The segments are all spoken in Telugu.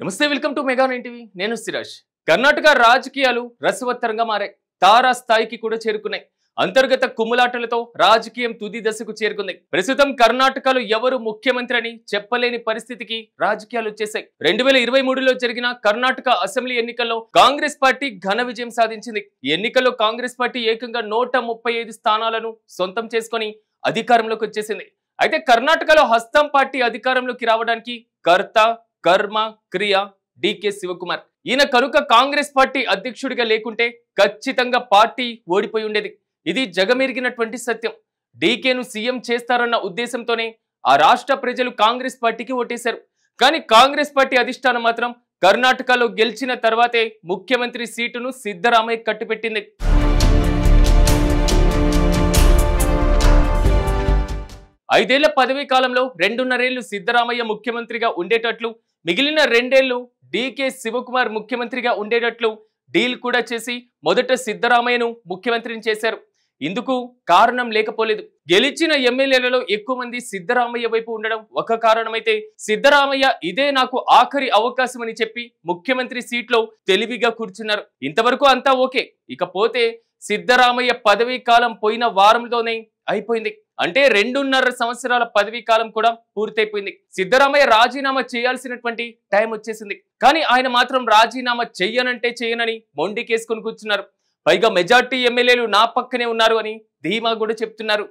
నమస్తే వెల్కమ్ టు మెగా 9 టీవీ నేను సిరాజ్ కర్ణాటక రాజకీయాలు రసవత్తరంగా మారాయి తారా స్థాయికి కూడా చేరుకున్నాయి అంతర్గత కుమ్ములాటలతో రాజకీయం తుది దశకు చేరుకుంది ప్రస్తుతం కర్ణాటకలో ఎవరు ముఖ్యమంత్రి అని చెప్పలేని పరిస్థితికి రాజకీయాలు వచ్చేసాయి 2023లో జరిగిన కర్ణాటక అసెంబ్లీ ఎన్నికల్లో కాంగ్రెస్ పార్టీ ఘన విజయం సాధించింది ఈ ఎన్నికల్లో కాంగ్రెస్ పార్టీ ఏకంగా 135 స్థానాలను సొంతం చేసుకొని అధికారంలోకి వచ్చేసింది అయితే కర్ణాటకలో హస్తం పార్టీ అధికారంలోకి రావడానికి కర్త కర్మ క్రియ డీకే శివకుమార్ ఈయన కనుక కాంగ్రెస్ పార్టీ అధ్యక్షుడిగా లేకుంటే ఖచ్చితంగా పార్టీ ఓడిపోయి ఉండేది ఇది జగమెరిగినటువంటి సత్యం డీకేను సీఎం చేస్తారన్న ఉద్దేశంతోనే ఆ రాష్ట్ర ప్రజలు కాంగ్రెస్ పార్టీకి ఓటేశారు కానీ కాంగ్రెస్ పార్టీ అధిష్టానం మాత్రం కర్ణాటకలో గెలిచిన తర్వాతే ముఖ్యమంత్రి సీటును సిద్ధరామయ్య కట్టుపెట్టింది ఐదేళ్ల పదవీ కాలంలో 2.5 ఏళ్లు సిద్ధరామయ్య ముఖ్యమంత్రిగా ఉండేటట్లు మిగిలిన 2 ఏళ్లు డీకే శివకుమార్ ముఖ్యమంత్రిగా ఉండేటట్లు డీల్ కూడా చేసి మొదట సిద్ధరామయ్యను ముఖ్యమంత్రిని చేశారు ఇందుకు కారణం లేకపోలేదు గెలిచిన ఎమ్మెల్యేలలో ఎక్కువ మంది సిద్ధరామయ్య వైపు ఉండడం ఒక కారణమైతే సిద్ధరామయ్య ఇదే నాకు ఆఖరి అవకాశం అని చెప్పి ముఖ్యమంత్రి సీట్లో తెలివిగా కూర్చున్నారు ఇంతవరకు అంతా ఓకే ఇకపోతే సిద్ధరామయ్య పదవీ కాలం పోయిన వారంలోనే అయిపోయింది అంటే 2.5 సంవత్సరాల పదవీ కాలం కూడా పూర్తయిపోయింది సిద్ధరామయ్య రాజీనామా చేయాల్సినటువంటి టైం వచ్చేసింది కానీ ఆయన మాత్రం రాజీనామా చెయ్యనంటే చెయ్యనని మొండికేసుకొని కూర్చున్నారు పైగా మెజార్టీ ఎమ్మెల్యేలు నా పక్కనే ఉన్నారు అని ధీమా కూడా చెప్తున్నారు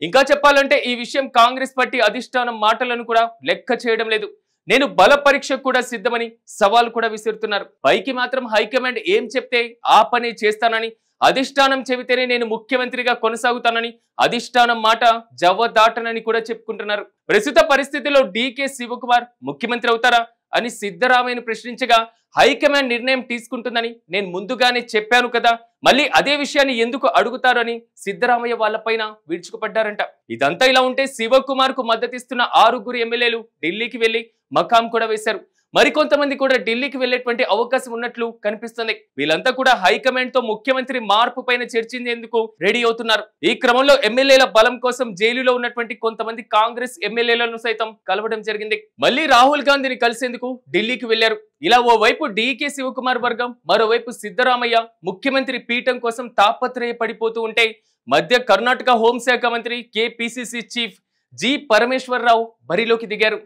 ఇంకా చెప్పాలంటే ఈ విషయం కాంగ్రెస్ పార్టీ అధిష్టానం మాటలను కూడా లెక్క చేయడం లేదు నేను బల పరీక్షకు కూడా సిద్ధమని సవాల్ కూడా విసురుతున్నారు పైకి మాత్రం హైకమాండ్ ఏం చెప్తే ఆ పని చేస్తానని అధిష్టానం చెబితేనే నేను ముఖ్యమంత్రిగా కొనసాగుతానని అధిష్టానం మాట జవ్వదాటనని కూడా చెప్పుకుంటున్నారు ప్రస్తుత పరిస్థితిలో డీకే శివకుమార్ ముఖ్యమంత్రి అవుతారా అని సిద్ధరామయ్యను ప్రశ్నించగా హైకమాండ్ నిర్ణయం తీసుకుంటుందని నేను ముందుగానే చెప్పాను కదా మళ్ళీ అదే విషయాన్ని ఎందుకు అడుగుతారు అని సిద్ధరామయ్య వాళ్ళపైన విరుచుకుపడ్డారంట ఇదంతా ఇలా ఉంటే శివకుమార్ కు మద్దతిస్తున్న 6 ఎమ్మెల్యేలు ఢిల్లీకి వెళ్లి మకాం కూడా వేశారు మరికొంతమంది కూడా ఢిల్లీకి వెళ్లేటువంటి అవకాశం ఉన్నట్లు కనిపిస్తుంది వీళ్ళంతా కూడా హైకమాండ్ తో ముఖ్యమంత్రి మార్పు పైన చర్చించేందుకు రెడీ అవుతున్నారు ఈ క్రమంలో ఎమ్మెల్యేల బలం కోసం జైలులో ఉన్నటువంటి కొంతమంది కాంగ్రెస్ ఎమ్మెల్యేలను సైతం కలవడం జరిగింది మళ్ళీ రాహుల్ గాంధీని కలిసేందుకు ఢిల్లీకి వెళ్లారు ఇలా ఓవైపు డీకే శివకుమార్ వర్గం మరోవైపు సిద్ధరామయ్య ముఖ్యమంత్రి పీఠం కోసం తాపత్రయపడిపోతూ ఉంటే మధ్య కర్ణాటక హోంశాఖ మంత్రి కేపీసీసీ చీఫ్ జి పరమేశ్వరరావు బరిలోకి దిగారు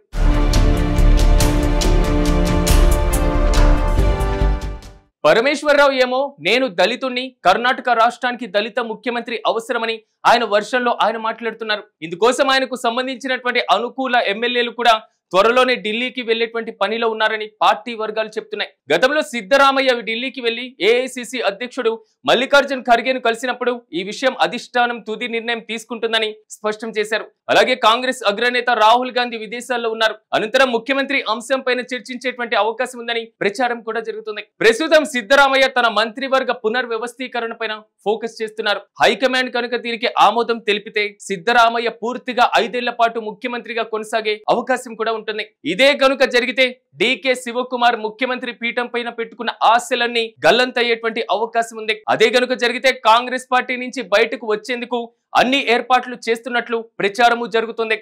పరమేశ్వరరావు ఏమో నేను దళితుణ్ణి కర్ణాటక రాష్ట్రానికి దళిత ముఖ్యమంత్రి అవసరమని ఆయన వర్షంలో ఆయన మాట్లాడుతున్నారు ఇందుకోసం ఆయనకు సంబంధించినటువంటి అనుకూల ఎమ్మెల్యేలు కూడా త్వరలోనే ఢిల్లీకి వెళ్లేటువంటి పనిలో ఉన్నారని పార్టీ వర్గాలు చెప్తున్నాయి గతంలో సిద్ధరామయ్య ఢిల్లీకి వెళ్లి ఏఐసిసి అధ్యక్షుడు మల్లికార్జున్ ఖర్గేను కలిసినప్పుడు ఈ విషయం అధిష్టానం తుది నిర్ణయం తీసుకుంటుందని స్పష్టం చేశారు అలాగే కాంగ్రెస్ అగ్రనేత రాహుల్ గాంధీ విదేశాల్లో ఉన్నారు అనంతరం ముఖ్యమంత్రి అంశం పైన చర్చించేటువంటి అవకాశం ఉందని ప్రచారం కూడా జరుగుతుంది ప్రస్తుతం సిద్ధరామయ్య తన మంత్రివర్గ పునర్వ్యవస్థీకరణ పైన ఫోకస్ చేస్తున్నారు హైకమాండ్ కనుక దీనికి ఆమోదం తెలిపితే సిద్ధరామయ్య పూర్తిగా 5 ఏళ్ల పాటు ముఖ్యమంత్రిగా కొనసాగే అవకాశం కూడా ఉంటుంది ఇదే కనుక జరిగితే డీకే శివకుమార్ ముఖ్యమంత్రి పీఠం పైన పెట్టుకున్న ఆశలన్నీ గల్లంతయ్యేటువంటి అవకాశం ఉంది అదే గనుక జరిగితే కాంగ్రెస్ పార్టీ నుంచి బయటకు వచ్చేందుకు అన్ని ఏర్పాట్లు చేస్తున్నట్లు ప్రచారము జరుగుతుంది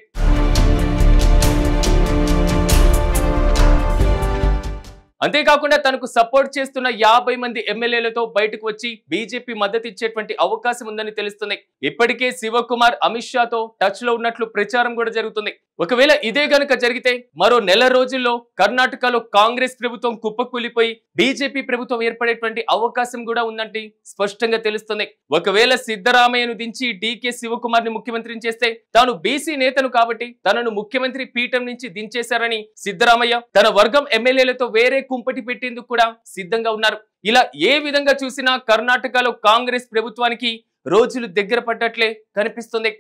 అంతేకాకుండా తనకు సపోర్ట్ చేస్తున్న 50 మంది ఎమ్మెల్యేలతో బయటకు వచ్చి బీజేపీ మద్దతు ఇచ్చేటువంటి అవకాశం ఉందని తెలుస్తుంది ఇప్పటికే శివకుమార్ అమిత్ షాతో టచ్ లో ఉన్నట్లు ప్రచారం కూడా జరుగుతుంది ఒకవేళ ఇదే గనుక జరిగితే మరో నెల రోజుల్లో కర్ణాటకలో కాంగ్రెస్ ప్రభుత్వం కుప్పకూలిపోయి బీజేపీ ప్రభుత్వం ఏర్పడేటువంటి అవకాశం కూడా ఉందంటే స్పష్టంగా తెలుస్తుంది ఒకవేళ సిద్ధరామయ్యను దించి డీకే శివకుమార్ ని ముఖ్యమంత్రిని చేస్తే తాను బీసీ నేతను కాబట్టి తనను ముఖ్యమంత్రి పీఠం నుంచి దించేశారని సిద్ధరామయ్య తన వర్గం ఎమ్మెల్యేలతో వేరే కుంపటి పెట్టేందుకు కూడా సిద్ధంగా ఉన్నారు ఇలా ఏ విధంగా చూసినా కర్ణాటకలో కాంగ్రెస్ ప్రభుత్వానికి రోజులు దగ్గర పడ్డట్లే కనిపిస్తుంది